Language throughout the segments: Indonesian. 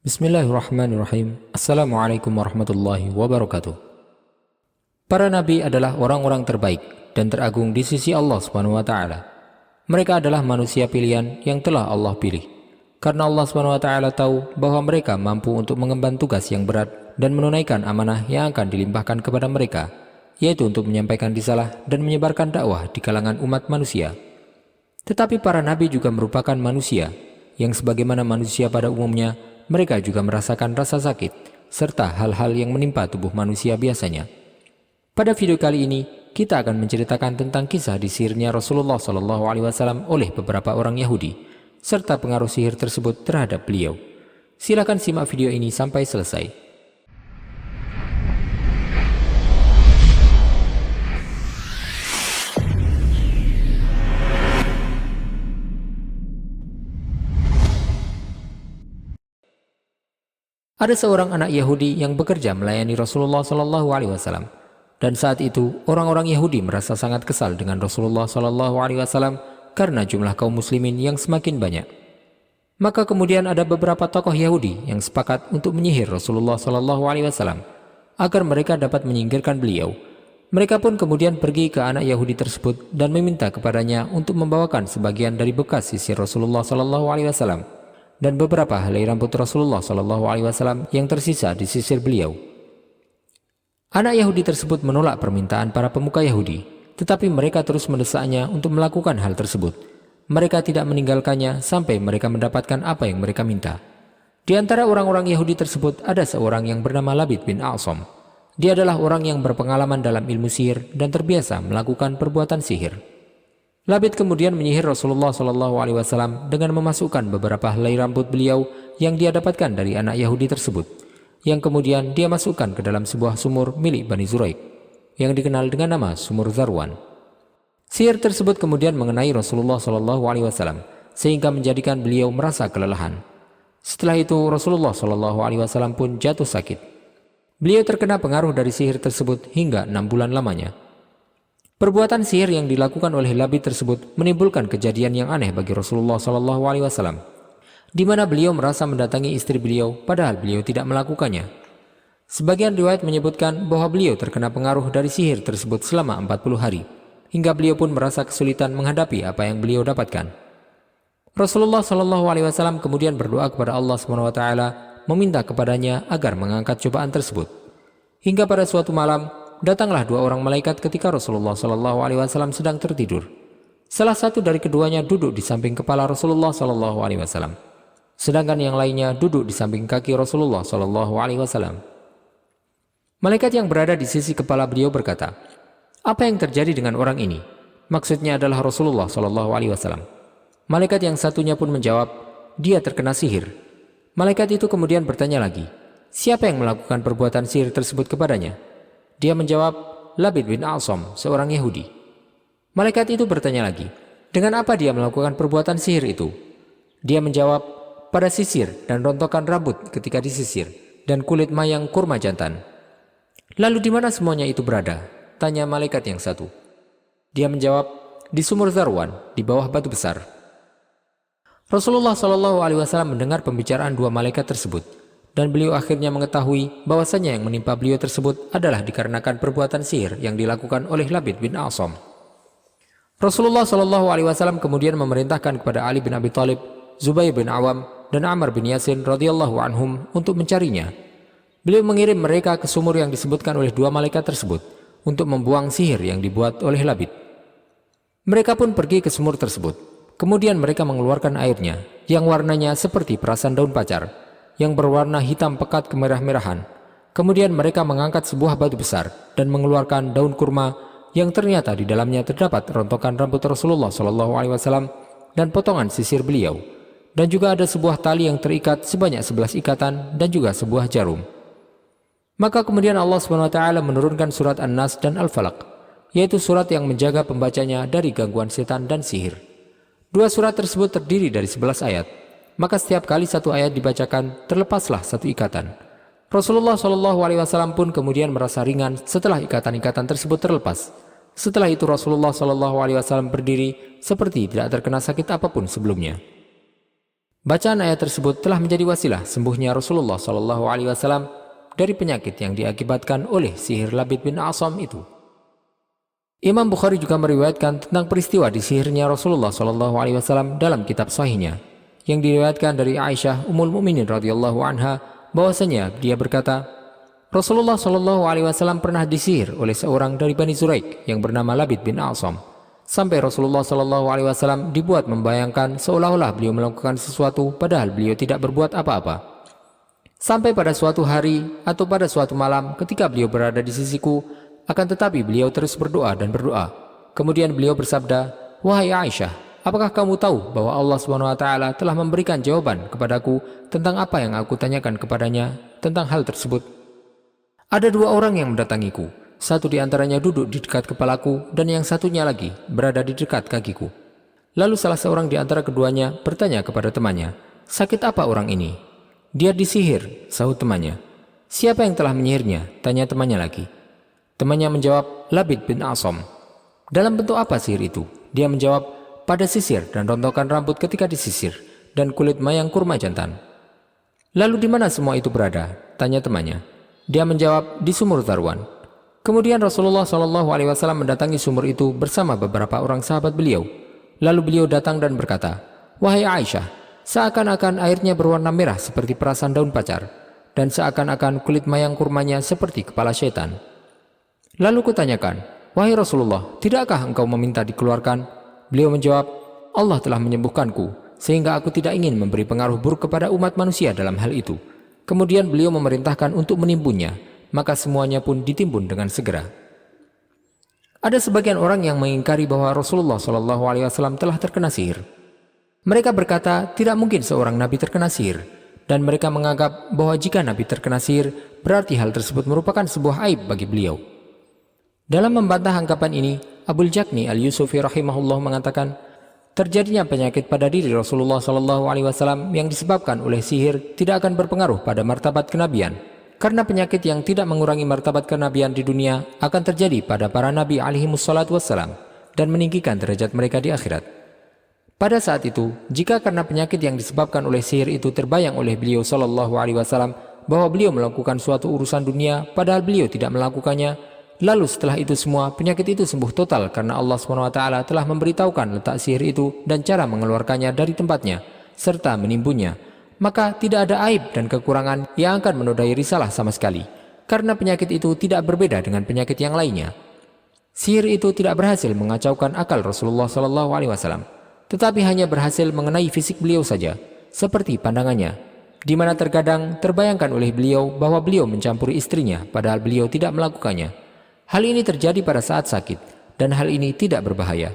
Bismillahirrahmanirrahim. Assalamualaikum warahmatullahi wabarakatuh. Para nabi adalah orang-orang terbaik dan teragung di sisi Allah Subhanahu wa taala. Mereka adalah manusia pilihan yang telah Allah pilih. Karena Allah Subhanahu wa taala tahu bahwa mereka mampu untuk mengemban tugas yang berat dan menunaikan amanah yang akan dilimpahkan kepada mereka, yaitu untuk menyampaikan risalah dan menyebarkan dakwah di kalangan umat manusia. Tetapi para nabi juga merupakan manusia yang sebagaimana manusia pada umumnya, mereka juga merasakan rasa sakit, serta hal-hal yang menimpa tubuh manusia biasanya. Pada video kali ini, kita akan menceritakan tentang kisah disihirnya Rasulullah SAW oleh beberapa orang Yahudi, serta pengaruh sihir tersebut terhadap beliau. Silakan simak video ini sampai selesai. Ada seorang anak Yahudi yang bekerja melayani Rasulullah SAW, dan saat itu orang-orang Yahudi merasa sangat kesal dengan Rasulullah SAW karena jumlah kaum muslimin yang semakin banyak. Maka kemudian ada beberapa tokoh Yahudi yang sepakat untuk menyihir Rasulullah SAW agar mereka dapat menyingkirkan beliau. Mereka pun kemudian pergi ke anak Yahudi tersebut dan meminta kepadanya untuk membawakan sebagian dari bekas sisir Rasulullah SAW dan beberapa helai rambut Rasulullah SAW yang tersisa di sisir beliau. Anak Yahudi tersebut menolak permintaan para pemuka Yahudi, tetapi mereka terus mendesaknya untuk melakukan hal tersebut. Mereka tidak meninggalkannya sampai mereka mendapatkan apa yang mereka minta. Di antara orang-orang Yahudi tersebut ada seorang yang bernama Labid bin A'sam. Dia adalah orang yang berpengalaman dalam ilmu sihir dan terbiasa melakukan perbuatan sihir. Labid kemudian menyihir Rasulullah SAW dengan memasukkan beberapa helai rambut beliau yang dia dapatkan dari anak Yahudi tersebut, yang kemudian dia masukkan ke dalam sebuah sumur milik Bani Zuraik, yang dikenal dengan nama Sumur Zarwan. Sihir tersebut kemudian mengenai Rasulullah SAW, sehingga menjadikan beliau merasa kelelahan. Setelah itu Rasulullah SAW pun jatuh sakit. Beliau terkena pengaruh dari sihir tersebut hingga 6 bulan lamanya. Perbuatan sihir yang dilakukan oleh Labid tersebut menimbulkan kejadian yang aneh bagi Rasulullah SAW, di mana beliau merasa mendatangi istri beliau padahal beliau tidak melakukannya. Sebagian riwayat menyebutkan bahwa beliau terkena pengaruh dari sihir tersebut selama 40 hari, hingga beliau pun merasa kesulitan menghadapi apa yang beliau dapatkan. Rasulullah SAW kemudian berdoa kepada Allah SWT, meminta kepadanya agar mengangkat cobaan tersebut. Hingga pada suatu malam, datanglah 2 orang malaikat ketika Rasulullah SAW sedang tertidur. Salah satu dari keduanya duduk di samping kepala Rasulullah SAW, sedangkan yang lainnya duduk di samping kaki Rasulullah SAW. Malaikat yang berada di sisi kepala beliau berkata, "Apa yang terjadi dengan orang ini?" Maksudnya adalah Rasulullah SAW. Malaikat yang satunya pun menjawab, "Dia terkena sihir." Malaikat itu kemudian bertanya lagi, "Siapa yang melakukan perbuatan sihir tersebut kepadanya?" Dia menjawab, "Labid bin A'sam, seorang Yahudi." Malaikat itu bertanya lagi, "Dengan apa dia melakukan perbuatan sihir itu?" Dia menjawab, "Pada sisir dan rontokan rambut ketika disisir, dan kulit mayang kurma jantan." "Lalu di mana semuanya itu berada?" tanya malaikat yang satu. Dia menjawab, "Di Sumur Zarwan, di bawah batu besar." Rasulullah SAW mendengar pembicaraan 2 malaikat tersebut, dan beliau akhirnya mengetahui bahwasanya yang menimpa beliau tersebut adalah dikarenakan perbuatan sihir yang dilakukan oleh Labid bin A'sam. Rasulullah SAW kemudian memerintahkan kepada Ali bin Abi Thalib, Zubair bin Awam, dan Ammar bin Yasir radhiyallahu anhum untuk mencarinya. Beliau mengirim mereka ke sumur yang disebutkan oleh 2 malaikat tersebut untuk membuang sihir yang dibuat oleh Labid. Mereka pun pergi ke sumur tersebut. Kemudian mereka mengeluarkan airnya yang warnanya seperti perasan daun pacar, yang berwarna hitam pekat kemerah-merahan. Kemudian mereka mengangkat sebuah batu besar dan mengeluarkan daun kurma yang ternyata di dalamnya terdapat rontokan rambut Rasulullah SAW dan potongan sisir beliau, dan juga ada sebuah tali yang terikat sebanyak 11 ikatan dan juga sebuah jarum. Maka kemudian Allah SWT menurunkan surat An-Nas dan Al-Falaq, yaitu surat yang menjaga pembacanya dari gangguan setan dan sihir. 2 surat tersebut terdiri dari 11 ayat. Maka setiap kali 1 ayat dibacakan, terlepaslah 1 ikatan. Rasulullah SAW pun kemudian merasa ringan setelah ikatan-ikatan tersebut terlepas. Setelah itu Rasulullah SAW berdiri seperti tidak terkena sakit apapun sebelumnya. Bacaan ayat tersebut telah menjadi wasilah sembuhnya Rasulullah SAW dari penyakit yang diakibatkan oleh sihir Labid bin A'sam itu. Imam Bukhari juga meriwayatkan tentang peristiwa disihirnya Rasulullah SAW dalam kitab sahihnya, yang diriwayatkan dari Aisyah Ummul Mukminin radhiyallahu anha bahwasanya dia berkata, Rasulullah SAW pernah disihir oleh seorang dari Bani Zuraik yang bernama Labid bin A'sam, sampai Rasulullah SAW dibuat membayangkan seolah-olah beliau melakukan sesuatu padahal beliau tidak berbuat apa-apa. Sampai pada suatu hari atau pada suatu malam ketika beliau berada di sisiku, akan tetapi beliau terus berdoa dan berdoa. Kemudian beliau bersabda, "Wahai Aisyah, apakah kamu tahu bahwa Allah SWT telah memberikan jawaban kepadaku tentang apa yang aku tanyakan kepadanya tentang hal tersebut? Ada dua orang yang mendatangiku. Satu di antaranya duduk di dekat kepalaku dan yang satunya lagi berada di dekat kakiku. Lalu salah seorang di antara keduanya bertanya kepada temannya, 'Sakit apa orang ini?' 'Dia disihir,' sahut temannya. 'Siapa yang telah menyihirnya?' tanya temannya lagi. Temannya menjawab, 'Labid bin A'sam.' 'Dalam bentuk apa sihir itu?' Dia menjawab, 'Pada sisir dan rontokan rambut ketika disisir, dan kulit mayang kurma jantan.' 'Lalu di mana semua itu berada?' tanya temannya. Dia menjawab, 'Di sumur Zarwan.' Kemudian Rasulullah SAW mendatangi sumur itu bersama beberapa orang sahabat beliau. Lalu beliau datang dan berkata, 'Wahai Aisyah, seakan-akan airnya berwarna merah seperti perasan daun pacar, dan seakan-akan kulit mayang kurmanya seperti kepala syaitan.' Lalu kutanyakan, 'Wahai Rasulullah, tidakkah engkau meminta dikeluarkan?' Beliau menjawab, 'Allah telah menyembuhkanku, sehingga aku tidak ingin memberi pengaruh buruk kepada umat manusia dalam hal itu.' Kemudian beliau memerintahkan untuk menimbunnya, maka semuanya pun ditimbun dengan segera. Ada sebagian orang yang mengingkari bahwa Rasulullah SAW telah terkena sihir. Mereka berkata, tidak mungkin seorang nabi terkena sihir, dan mereka menganggap bahwa jika nabi terkena sihir, berarti hal tersebut merupakan sebuah aib bagi beliau. Dalam membantah anggapan ini, Abul Jakni Al-Yusufi rahimahullah mengatakan, terjadinya penyakit pada diri Rasulullah SAW yang disebabkan oleh sihir tidak akan berpengaruh pada martabat kenabian, karena penyakit yang tidak mengurangi martabat kenabian di dunia akan terjadi pada para nabi alaihimussalatu wassalam dan meninggikan derajat mereka di akhirat. Pada saat itu, jika karena penyakit yang disebabkan oleh sihir itu terbayang oleh beliau SAW bahwa beliau melakukan suatu urusan dunia padahal beliau tidak melakukannya, lalu setelah itu semua penyakit itu sembuh total karena Allah SWT telah memberitahukan letak sihir itu dan cara mengeluarkannya dari tempatnya serta menimbunnya, maka tidak ada aib dan kekurangan yang akan menodai risalah sama sekali, karena penyakit itu tidak berbeda dengan penyakit yang lainnya. Sihir itu tidak berhasil mengacaukan akal Rasulullah SAW, tetapi hanya berhasil mengenai fisik beliau saja, seperti pandangannya, di mana terkadang terbayangkan oleh beliau bahwa beliau mencampuri istrinya padahal beliau tidak melakukannya. Hal ini terjadi pada saat sakit, dan hal ini tidak berbahaya.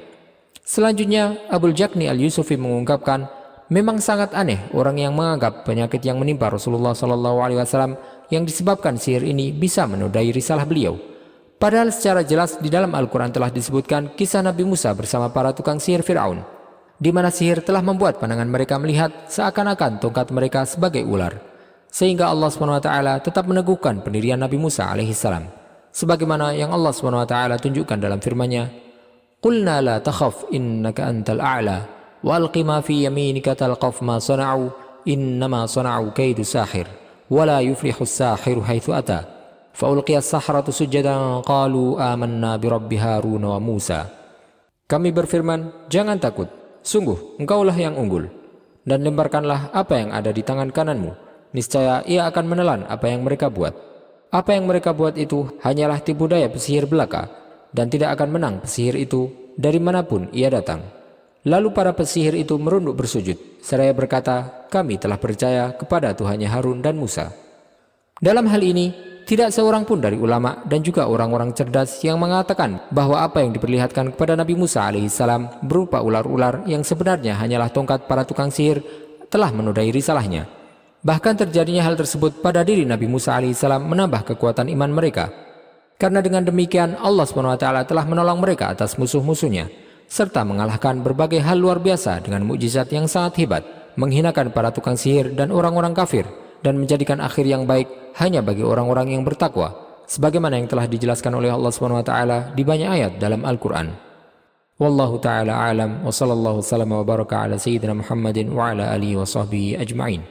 Selanjutnya, Abul Jakni Al-Yusufi mengungkapkan, memang sangat aneh orang yang menganggap penyakit yang menimpa Rasulullah SAW yang disebabkan sihir ini bisa menodai risalah beliau. Padahal secara jelas di dalam Al-Quran telah disebutkan kisah Nabi Musa bersama para tukang sihir Fir'aun, di mana sihir telah membuat pandangan mereka melihat seakan-akan tongkat mereka sebagai ular, sehingga Allah SWT tetap meneguhkan pendirian Nabi Musa alaihissalam. Sebagaimana yang Allah SWT tunjukkan dalam firman-Nya, "Qulna la takhaf innaka antal a'la wa alqi ma fi yaminika talqaf ma sana'u innama sana'u kaidu sahir wa la yuflihu as-sahiru haitsu ata." Fa ulqiya as-sahratu sujadan qalu amanna bi rabbi Harun wa Musa. Kami berfirman, jangan takut, sungguh engkaulah yang unggul, dan lemparkanlah apa yang ada di tangan kananmu, niscaya ia akan menelan apa yang mereka buat. Apa yang mereka buat itu hanyalah tipu daya pesihir belaka, dan tidak akan menang pesihir itu dari manapun ia datang. Lalu para pesihir itu merunduk bersujud, seraya berkata, kami telah percaya kepada Tuhannya Harun dan Musa. Dalam hal ini, tidak seorang pun dari ulama dan juga orang-orang cerdas yang mengatakan bahwa apa yang diperlihatkan kepada Nabi Musa alaihissalam berupa ular-ular yang sebenarnya hanyalah tongkat para tukang sihir telah menodai risalahnya. Bahkan terjadinya hal tersebut pada diri Nabi Musa alaihissalam menambah kekuatan iman mereka. Karena dengan demikian Allah SWT telah menolong mereka atas musuh-musuhnya, serta mengalahkan berbagai hal luar biasa dengan mukjizat yang sangat hebat, menghinakan para tukang sihir dan orang-orang kafir, dan menjadikan akhir yang baik hanya bagi orang-orang yang bertakwa, sebagaimana yang telah dijelaskan oleh Allah SWT di banyak ayat dalam Al-Quran. Wallahu ta'ala a'lam wa sallallahu wasallam wa baraka ala sayyidina Muhammadin wa ala alihi wa sahbihi ajma'in.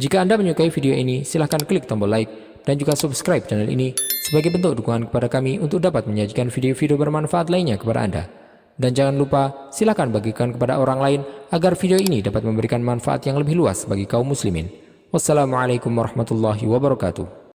Jika Anda menyukai video ini, silahkan klik tombol like dan juga subscribe channel ini sebagai bentuk dukungan kepada kami untuk dapat menyajikan video-video bermanfaat lainnya kepada Anda. Dan jangan lupa, silahkan bagikan kepada orang lain agar video ini dapat memberikan manfaat yang lebih luas bagi kaum muslimin. Wassalamualaikum warahmatullahi wabarakatuh.